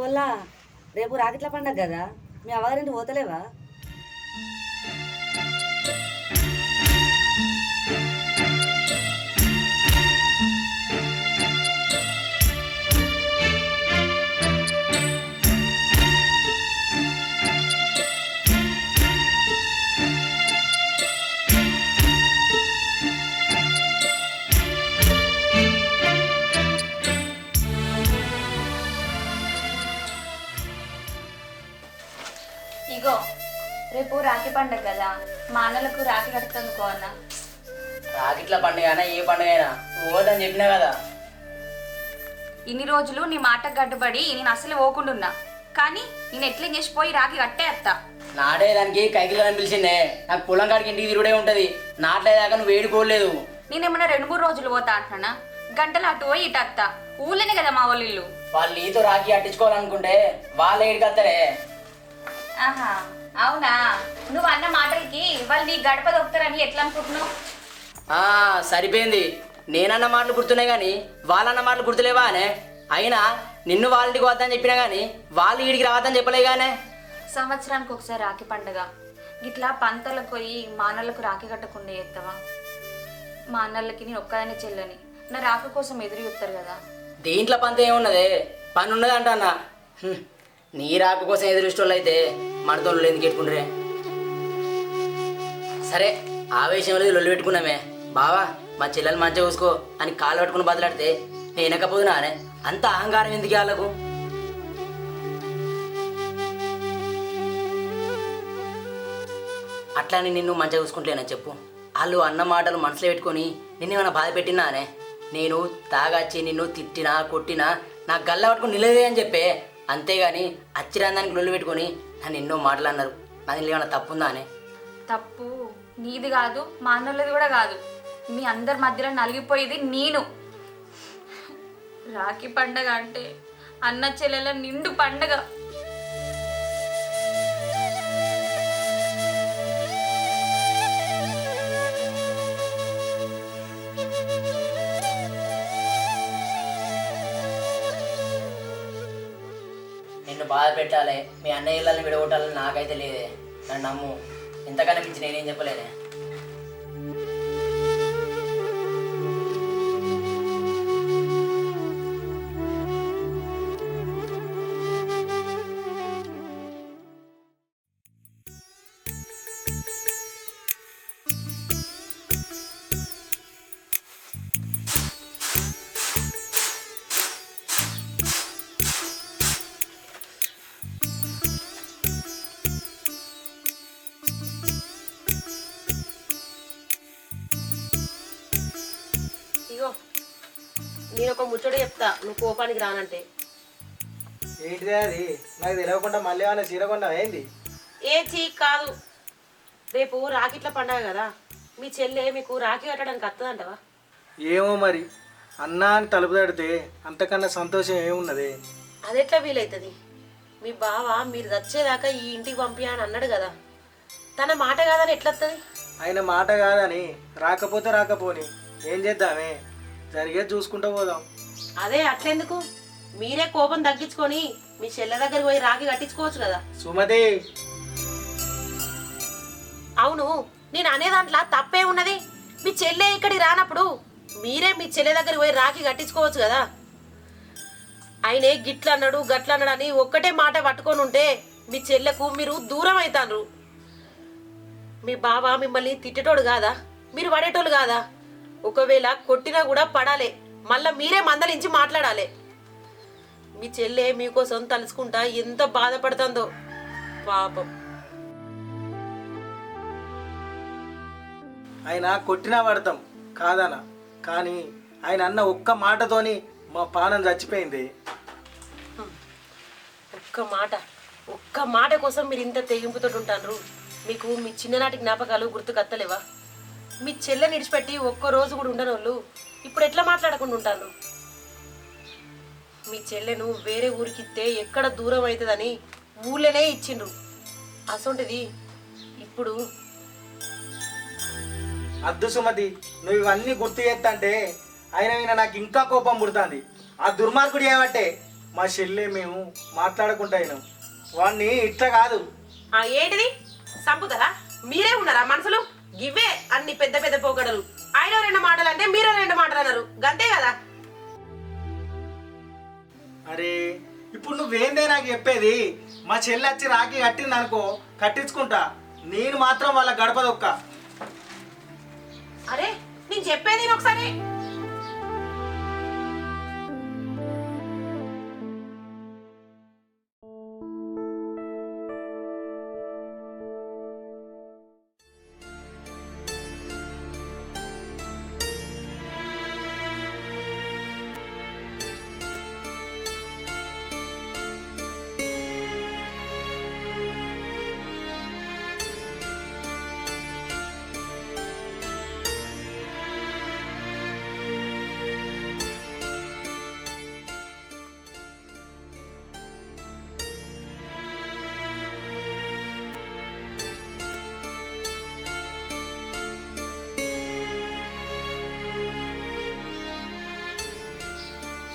పొల్లా రేపు రాగిట్ల పండగ కదా మీ అవ్వగారింటి పోతలేవా? ఇగో రేపు రాఖీ పండుగ కదా, మా అన్నలకు రాఖీ కట్టుకుందుకో అన్న. రాగిట్ల పండుగ అయినా ఏ పండుగ అయినా పోదని చెప్పినా కదా. ఇన్ని రోజులు నీ మాటకు గడ్డుబడి నేను అసలు పోకుండా, కానీ నేను ఎట్లా చేసిపోయి రాఖీ కట్టే అత్తా. నాటేదానికి కైకిలని పిలిచిందే. నాకు పొలం కాడికి ఇంటికి తిరుగుడే ఉంటది. నాటేదాకా నువ్వు వేడుకోలేదు. నేనేమన్నా 2-3 రోజులు పోతా అంటున్నా, గంటలు అటు పోయి ఇటు అత్తా. ఊళ్ళోనే కదా మా వాళ్ళ ఇల్లు. వాళ్ళు నీతో రాఖీ కట్టించుకోవాలనుకుంటే వాళ్ళ ఏడికత్తారే. ఆహా అవునా, నువ్వు అన్న మాటలకి వాళ్ళు నీ గడప దొక్కుతారని ఎట్లా అనుకుంటున్నావు? సరిపోయింది. నేనన్న మాటలు గుర్తున్నాయి కానీ వాళ్ళన్న మాటలు గుర్తులేవా అనే. అయినా నిన్ను వాళ్ళ ఇంటికి వద్దని చెప్పినా కానీ వాళ్ళు ఈడికి రావద్దని చెప్పలేగానే. సంవత్సరానికి ఒకసారి రాఖీ పండుగ, ఇట్లా పంతలకు పోయి మా అన్నలకు రాఖీ కట్టకుండా చేస్తావా? మా అన్నలకి నేను ఒక్కదాన్ని చెల్లని, నా రాఖీ కోసం ఎదురు చూస్తారు కదా. దీంట్లో పంత ఏమున్నదే, పని ఉన్నది అంటన్నా. నీ రాక కోసం ఎదురు ఇష్టోళ్ళు అయితే మనతో ఎందుకు పెట్టుకుంటారే? సరే ఆవేశం లేదు, లొల్లి పెట్టుకున్నామే. బావా మా చెల్లెలు మంచిగా చూసుకో అని కాలు పట్టుకుని బదులాడితే నేను వెనకపోతున్నా అనే. అంత అహంకారం ఎందుకు వాళ్ళకు? అట్లా నిన్ను మంచిగా చూసుకుంటలేనని చెప్పు. వాళ్ళు అన్న మాటలు మనసులో పెట్టుకొని నిన్ను ఏమైనా బాధ పెట్టినా అనే. నేను తాగచ్చి నిన్ను తిట్టినా కొట్టినా నాకు గల్ల పట్టుకుని నిలదే అని చెప్పే. అంతేగాని అచ్చిరాందానికి లొల్లి పెట్టుకొని నన్ను ఎన్నో మాటలు అన్నారు. నాది ఏమైనా తప్పుందా అనే? తప్పు నీది కాదు, మా అన్నలది కూడా కాదు. మీ అందరి మధ్యలో నలిగిపోయేది నేను. రాఖీ పండగ అంటే అన్న చెల్లెల నిండు పండగ. నిన్ను బాధ పెట్టాలి, మీ అన్నయ్యలని విడగొట్టాలని నాకైతే లేదే. నన్ను నమ్ము. ఇంతకన్నా పిచ్చి నేనేం చెప్పలేనే. నేను ఒక ముచ్చట చెప్తా, నువ్వు కోపానికి రానంటే. ఏంటిదే అది? నాకు తెలియకుండా మళ్ళీ ఏమైనా చీర కొన్నావా ఏంది? ఏ చీ కాదు, రేపు రాఖీట్ల పండగ కదా, మీ చెల్లె మీకు రాఖీ కట్టడానికి వస్తుందంటవా? ఏమో మరి, అన్నా అని తలుపు తడితే అంతకన్నా సంతోషం ఏమున్నది? అదెట్లా వీలవుతుంది? మీ బావ మీరు వచ్చేదాకా ఈ ఇంటికి పంపి అని అన్నాడు కదా, తన మాట కాదని ఎట్లా వస్తుంది? ఆయన మాట కాదని రాకపోతే రాకపోని ఏం చేద్దామే, జరిగేది చూసుకుంటూ పోదాం. అదే అట్లెందుకు, మీరే కోపం తగ్గించుకొని మీ చెల్లె దగ్గరికి పోయి రాఖీ కట్టించుకోవచ్చు కదా. సుమతి, అవును, నేను అనే దాంట్లో తప్పే ఉన్నది. మీ చెల్లె ఇక్కడికి రానప్పుడు మీరే మీ చెల్లె దగ్గరికి పోయి రాఖీ కట్టించుకోవచ్చు కదా. ఆయనే గిట్లన్నాడు గట్లన్నాడు అని ఒక్కటే మాట పట్టుకొని ఉంటే మీ చెల్లెకు మీరు దూరం అవుతారు. మీ బావ మిమ్మల్ని తిట్టేటోడు కాదా, మీరు పడేటోళ్ళు కాదా? ఒకవేళ కొట్టినా కూడా పడాలి, మళ్ళా మీరే మందలించి మాట్లాడాలి. మీ చెల్లె మీకోసం తలుచుకుంటా ఎంత బాధపడుతుందో పాపం. ఆయన కొట్టినా పడతాం కాదనా, కానీ ఆయన అన్న ఒక్క మాటతోని మా పానం చచ్చిపోయింది. ఒక్క మాట కోసం మీరు ఇంత తెగింపుతో ఉంటారు. మీకు మీ చిన్ననాటి జ్ఞాపకాలు గుర్తుకత్తలేవా? మీ చెల్లె నిడిచిపెట్టి ఒక్క రోజు కూడా ఉండనోళ్ళు ఇప్పుడు ఎట్లా మాట్లాడకుండా ఉంటాను? మీ చెల్లెను వేరే ఊరికిస్తే ఎక్కడ దూరం అవుతుందని ఊళ్ళోనే ఇచ్చిండ్రు. అసొంటిది ఇప్పుడు అద్దు సుమతి, నువ్వు ఇవన్నీ గుర్తు చేస్తా అంటే ఆయన నాకు ఇంకా కోపం పుడుతుంది. ఆ దుర్మార్గుడు ఏమంటే మా చెల్లె మేము మాట్లాడుకుంటా అయినాం. వాడిని ఇట్లా కాదు. ఏంటిది సంపుతారా? మీరే ఉన్నారా మనుషులు? ఇవే అన్ని పెద్ద పెద్ద పోకడలు. ఆయన 2 మాటలు అంటే మీరు 2 మాటలు అన్నారు, గంతే కదా. అరే ఇప్పుడు నువ్వేందే నాకు చెప్పేది? మా చెల్లి వచ్చి రాఖీ కట్టింది అనుకో, కట్టించుకుంటా. నేను మాత్రం వాళ్ళ గడప దొక్క. అరే నేను చెప్పేది ఒకసారి.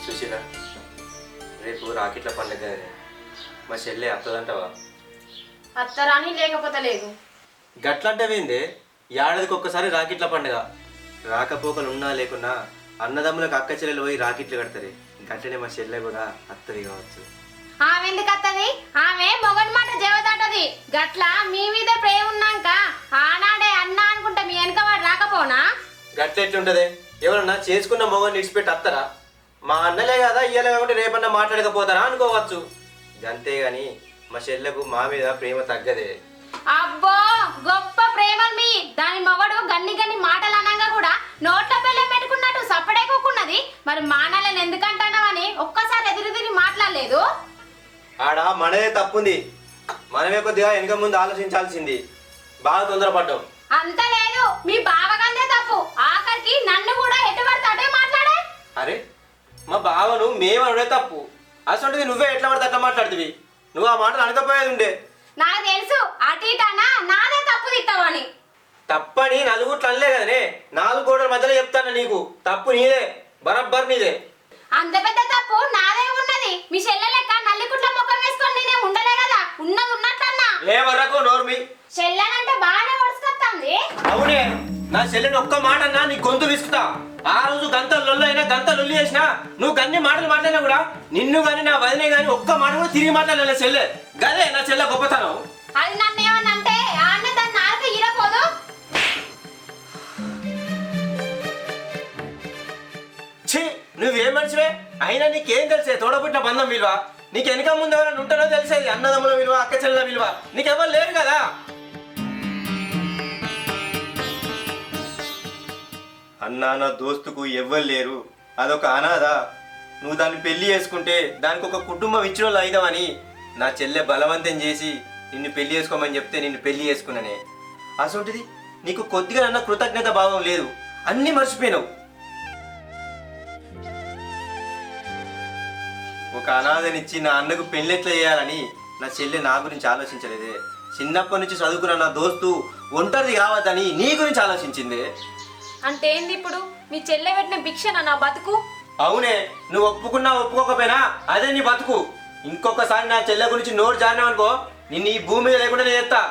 సుశీల, రేపు రాకెట్ల పండుగ, మా చెల్లె అత్తదంటావా? అత్తరాని లేకపోతే లేదు. గట్లంటవేందే? ఏడాదికి ఒక్కసారి రాకెట్ల పండుగ. రాకపోకలు ఉన్నా లేకున్నా అన్నదమ్ములకు అక్క చెల్లెలు పోయి రాకెట్లు కడతారు. గట్లనే మా చెల్లె కూడా అత్తది కావచ్చు. ఆమె ఎందుకు అత్తది? ఆమె మొగని మాట జవదాటది. గట్ల మీ మీద ప్రేమ ఉన్నాక ఆనాడే అన్న అనుకుంటా మీ వెనక వాడు రాకపోనా? గట్ల ఎట్లుంటది? ఎవరన్నా చేసుకున్న మొగని ఇడిచిపెట్టి అత్తరా? మా అన్నలే కదా, ఇయ్యాలే కాబట్టి రేపన్నా మాట్లాడకపోతారా అనుకోవచ్చు. అంతేగాని మా చెల్లెకు మా మీద ప్రేమ తగ్గదే. అబ్బో గొప్ప ప్రేమలు మీ. దాని మొగడు గన్ని గన్ని మాటలు అనగా కూడా నోట్ల బెల్లం పెట్టుకున్నట్టు సప్పడేకోకున్నది. మరి మానాలని ఎందుకంటున్నావని ఒక్కసారి ఎదురు తిరిగి మాట్లాడలేదు. ఆడ మనదే తప్పుంది. మనమే కొద్దిగా వెనక ముందు ఆలోచించాల్సింది. బాగా తొందరపడ్డాం. అంత లేదు, మీ బావగానే తప్పు. ఆఖరికి నన్ను కూడా ఎటుపడితే అటే మాట్లాడే. అరే మా బావను మేమనుడే తప్పు. అసలు నువ్వే ఎట్లా పడితే అట్లా మాట్లాడుతుంది. నువ్వు ఆ మాటలు అనకపోయేది ఉండే. నాకు తెలుసు అటు ఇటనా నాదే తప్పు తిట్టావని. తప్పని నలుగుట్లు అనలే కదనే, 4 గోడల మధ్యలో చెప్తాను. నీకు తప్పు నీదే, బరబ్బర్ నీదే. అంత పెద్ద తప్పు నాదే ఉన్నది. మీ చెల్లె లెక్క నల్లికుట్ల ముఖం వేసుకొని నేనే ఉండలే కదా. ఉన్నది ఉన్నట్లన్నా. లే వరకు నోర్మి. చెల్లెనంటే బాగానే వడుచుకొస్తుంది. అవునే, నా చెల్లెని ఒక్క మాట అన్నా నీ గొంతు విసుకుతా. ఆ రోజు గంత లొల్లు అయినా గంత లొల్లి చేసినా నువ్వు గన్ని మాటలు మాట్లాడినా కూడా నిన్ను గాని నా వదినే గాని ఒక్క మాట కూడా తిరిగి మాట్లాడలే చెల్లె. గదే నా చెల్లె గొప్పతనం. అది నన్ను ఏమన్నా అంటే ఆన్న దాన్ని నాలుక ఈరపోదు. ఛీ, నువ్వేం మనిషివే? అయినా నీకేం తెలిసే తోడబుట్టిన బంధం విలువ? నీకు వెనక ముందు ఎవరైనా ఉంటారో తెలిసేది. అన్నదమ్ముల విలువ, అక్క చెల్లెల విలువ నీకెవరు లేరు కదా. అన్నా నా దోస్తుకు ఎవ్వరు లేరు, అదొక అనాథ. నువ్వు దాన్ని పెళ్లి చేసుకుంటే దానికి ఒక కుటుంబం ఇచ్చిన వాళ్ళు అయిదామని నా చెల్లె బలవంతం చేసి నిన్ను పెళ్లి చేసుకోమని చెప్తే నిన్ను పెళ్లి చేసుకున్నానే. అసొంటిది నీకు కొద్దిగా నన్న కృతజ్ఞత భావం లేదు. అన్నీ మర్చిపోయినావు. ఒక అనాథనిచ్చి నా అన్నకు పెళ్ళెట్లా చేయాలని నా చెల్లె నా గురించి ఆలోచించలేదే. చిన్నప్పటి నుంచి చదువుకున్న నా దోస్తు ఒంటరిది కావద్దని నీ గురించి ఆలోచించిందే. అంటే ఏంది ఇప్పుడు? మీ చెల్లె పెట్టిన భిక్షన నా బతుకు? అవునే, నువ్వు ఒప్పుకున్నా ఒప్పుకోకపోయినా అదే నీ బతుకు. ఇంకొకసారి నా చెల్లె గురించి నోరు జారినావనుకో నిన్ను ఈ భూమి మీద లేకుండా నేను ఎత్తా.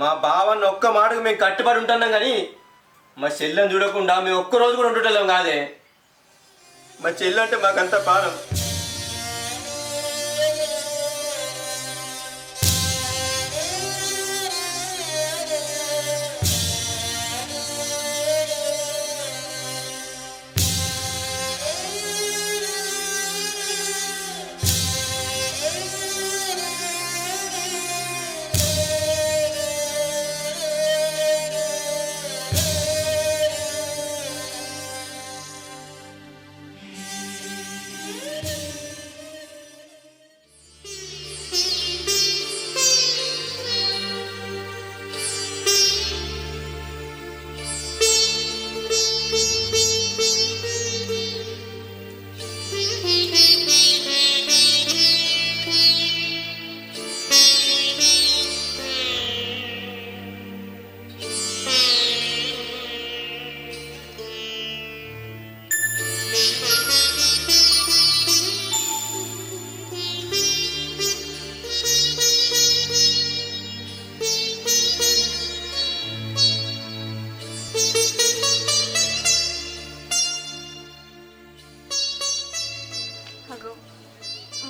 మా బావన్న ఒక్క మాటకు మేము కట్టుబడి ఉంటున్నాం కానీ మా చెల్లెని చూడకుండా మేము ఒక్కరోజు కూడా ఉంటుంటాం కాదే. మా చెల్లె అంటే మాకంత ప్రాణం.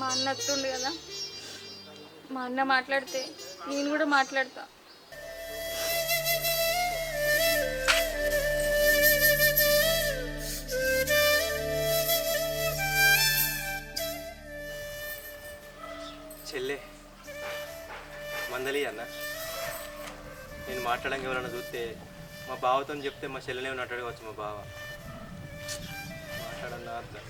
మా అన్న వస్తుండు కదా, మా అన్న మాట్లాడితే నేను కూడా మాట్లాడతా. చెల్లె మందలి అన్న, నేను మాట్లాడడానికి ఎవరన్నా చూస్తే మా బావతో చెప్తే మా చెల్లెనే మాట్లాడవచ్చు. మా బావ మాట్లాడన్నా అట్లా.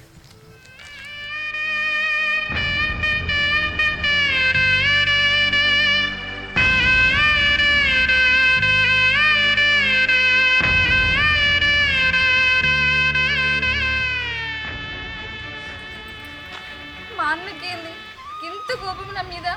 మా అన్నకేంది ఇంత కోపం నా మీద?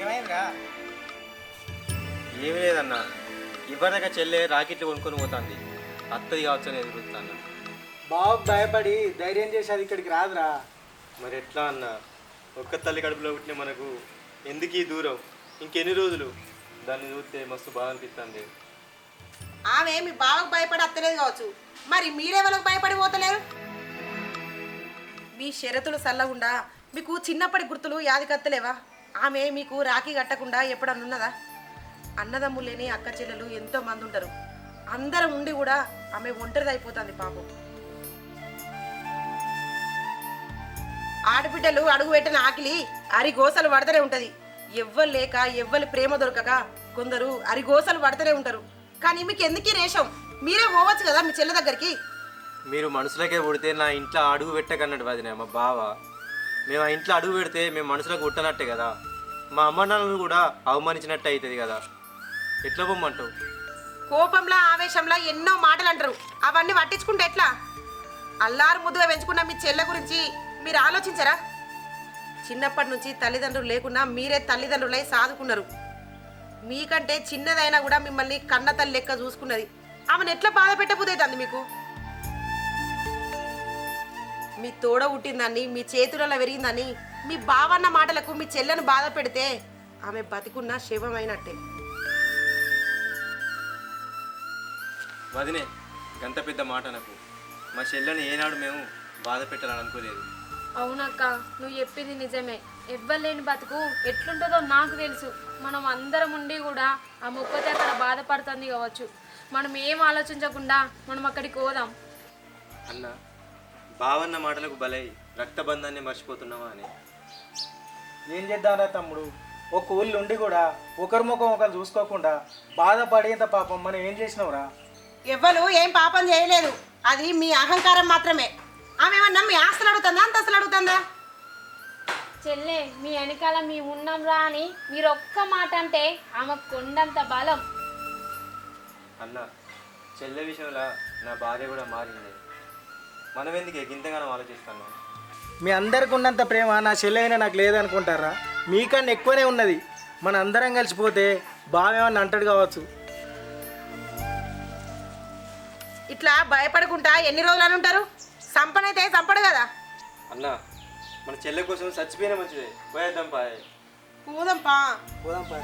ఏమైందిరా? ఏమీ లేదన్న, ఇవ్వదాకా చెల్లె రాకెట్లు కొనుక్కొని పోతుంది. అత్తది కావచ్చు అని ఎదురుతాను. బావకు భయపడి ధైర్యం చేసి అది ఇక్కడికి రాదురా. మరి ఎట్లా అన్న, ఒక్క తల్లి కడుపులో పుట్టిన మనకు ఎందుకు ఈ దూరం? ఇంకెన్ని రోజులు? దాన్ని చూస్తే మస్తు బాగా అనిపిస్తుంది. ఆమె మీ బావకు భయపడి అత్తలేదు కావచ్చు, మరి మీరెవరికి భయపడి పోతలేరు? మీ షరతులు సల్లగుండా మీకు చిన్నప్పటి గుర్తులు యాదికత్తలేవా? ఆమె మీకు రాఖీ కట్టకుండా ఎప్పుడన్నా ఉన్నదా? అన్నదమ్ములు లేని అక్క చెల్లెలు ఎంతో మంది ఉంటారు. అందరం ఉండి కూడా ఆమె ఒంటరిది అయిపోతుంది పాపం. ఆడబిడ్డలు అడుగు పెట్టిన ఆకిలి అరిగోసలు పడతనే ఉంటది. ఎవ్వరు లేక ఎవ్వరి ప్రేమ దొరకక కొందరు అరిగోసలు పడతనే ఉంటారు. కానీ మీకు ఎందుకీ రేషం? మీరే పోవచ్చు కదా మీ చెల్లె దగ్గరికి. మీరు మనసులకే పుడితే నా ఇంట్లో అడుగు పెట్టకన్నట్టు వదిన మా బావ. మేము ఆ ఇంట్లో అడుగు పెడితే మేము మనసులకు పుట్టనట్టే కదా. మా అమ్మ నాన్నలు కూడా అవమానించినట్టే అవుతుంది కదా. ఎట్లా పొమ్మంటావు? కోపంలో ఆవేశంలో ఎన్నో మాటలు అంటారు. అవన్నీ పట్టించుకుంటే ఎట్లా? అల్లారు ముద్దుగా పెంచుకున్న మీ చెల్లె గురించి మీరు ఆలోచించరా? చిన్నప్పటి నుంచి తల్లిదండ్రులు లేకున్నా మీరే తల్లిదండ్రులై సాదుకున్నారు. మీకంటే చిన్నదైనా కూడా మిమ్మల్ని కన్న తల్లి లెక్క చూసుకున్నది. ఆమెను ఎట్లా బాధ పెట్టబోదేదండి మీకు? మీ తోడ పుట్టిందని, మీ చేతులలో పెరిగిందని మీ బావన్న మాటలకు మీ చెల్లెను బాధ పెడితే ఆమె బతికున్న శివమైనట్టే. వదినే, గంత పెద్ద మాట నాకు. మా చెల్లెని ఏనాడు మేము బాధ పెట్టాలని అనుకోలేదు. అవునక్క, నువ్వు చెప్పింది నిజమే. ఎవ్వలేని బతుకు ఎట్లుంటుందో నాకు తెలుసు. మనం అందరం ఉండి కూడా ఆ మొక్కతే అక్కడ బాధపడుతుంది కావచ్చు. మనం ఏం ఆలోచించకుండా మనం అక్కడికి పోదాం. అన్న, బావన్న మాటలకు బలై రక్తబంధాన్ని మర్చిపోతున్నావా అని. ఏం చేద్దాంరా తమ్ముడు? ఒక ఊళ్ళు ఉండి కూడా ఒకరి ముఖం ఒకరు చూసుకోకుండా బాధపడేంత పాపం మనం ఏం చేసినావురా? ఎవ్వరు ఏం పాపం చేయలేదు. అది మీ అహంకారం మాత్రమే. ఆమె ఏమన్నా మీ ఆస్తులు అడుగుతుందా, అంతస్తులు అడుగుతుందా? చెల్లె, మీ వెనకాల మేము ఉన్నాం రా అని మీరు ఒక్క మాట అంటే ఆమె కొండంత బలం. అన్న, చెల్లె విషయంలో నా భార్య కూడా మారింది. మనం ఎందుకు గింతగానో ఆలోచిస్తాను? మీ అందరికి ఉన్నంత ప్రేమ నా చెల్లె అయినా నాకు లేదనుకుంటారా? మీకన్నా ఎక్కువనే ఉన్నది. మన అందరం కలిసిపోతే బావేమన్నా అంటాడు కావచ్చు. ఇట్లా భయపడకుండా ఎన్ని రోజులు అని ఉంటారు? సంపనైతే సంపడు కదా. అన్న, మన చెల్లె కోసం చచ్చిపోయినా మంచిదే. పోయేద్దాం పాయ్. పోదాంపా. పోదాం పా.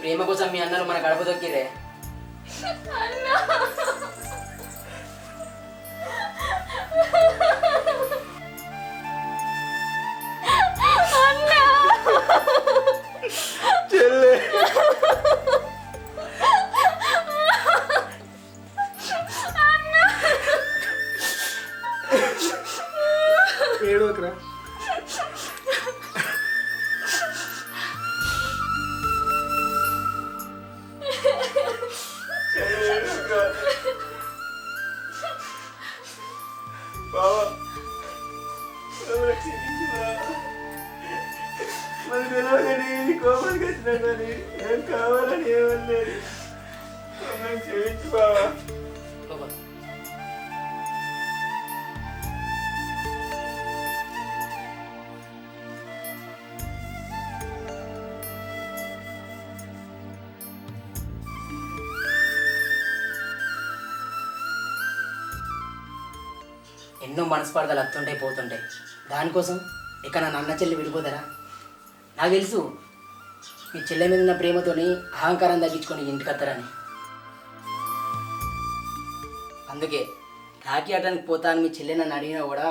ప్రేమ కోసం మీ అన్నలు మన గడప దొక్కిరే. చెల్లె ఏడవకురా. బావా మన పిల్లగాని కోపలికి వచ్చినా కానీ ఏం కావాలని ఏమనలేదు. మమ్మల్ని క్షమించు బావా. బాబా. ఎన్నో మనస్పర్ధలు వస్తుంటాయి పోతుంటాయి. దానికోసం ఇక నా అన్న చెల్లి విడిపోతారా? నాకు తెలుసు మీ చెల్లె మీద ఉన్న ప్రేమతోని అహంకారం తగ్గించుకొని ఇంటికి వస్తారని. అందుకే రాఖీ ఆటానికి పోతాను మీ చెల్లె నన్ను అడిగినా కూడా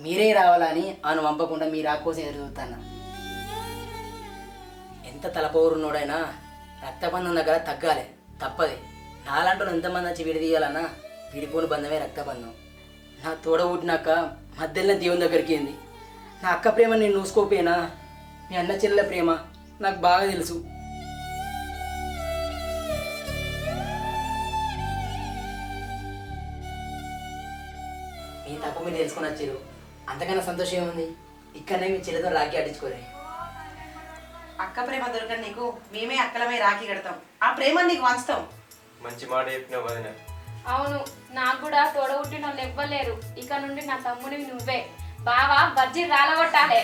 మీరే రావాలని ఆను పంపకుండా మీ రాకోసం ఎదురుతాను. ఎంత తలపోరున్నోడైనా రక్తబంధం దగ్గర తగ్గాలి, తప్పది. నాలంటూ ఎంతమంది వచ్చి విడదీయాలన్నా విడిపోని బంధమే రక్తబంధం. నా తోడ పుట్టినాక మధ్యలో దేవుని దగ్గరికి ఏంది. నా అక్క ప్రేమ నేను చూసుకోపోయినా మీ అన్న చెల్లెల ప్రేమ నాకు బాగా తెలుసు. మీ తప్పు మీరు తెలుసుకొని వచ్చారు, అంతకన్నా సంతోషం ఏముంది. ఇక్కడనే మీ చెల్లెతో రాఖీ ఆడించుకోరే. అక్క ప్రేమ దొరకని నీకు మేమే అక్కలమే రాఖీ కడతాం, ఆ ప్రేమని నీకు వంచుతాం. మంచి మాట చెప్పినావు వదిన. అవును, నాకు కూడా తోడబుట్టిన వాళ్ళు ఎవ్వలేరు. ఇక నుండి నా తమ్ముడివి నువ్వే. బావా బజ్జీ రాలగొట్టాలే.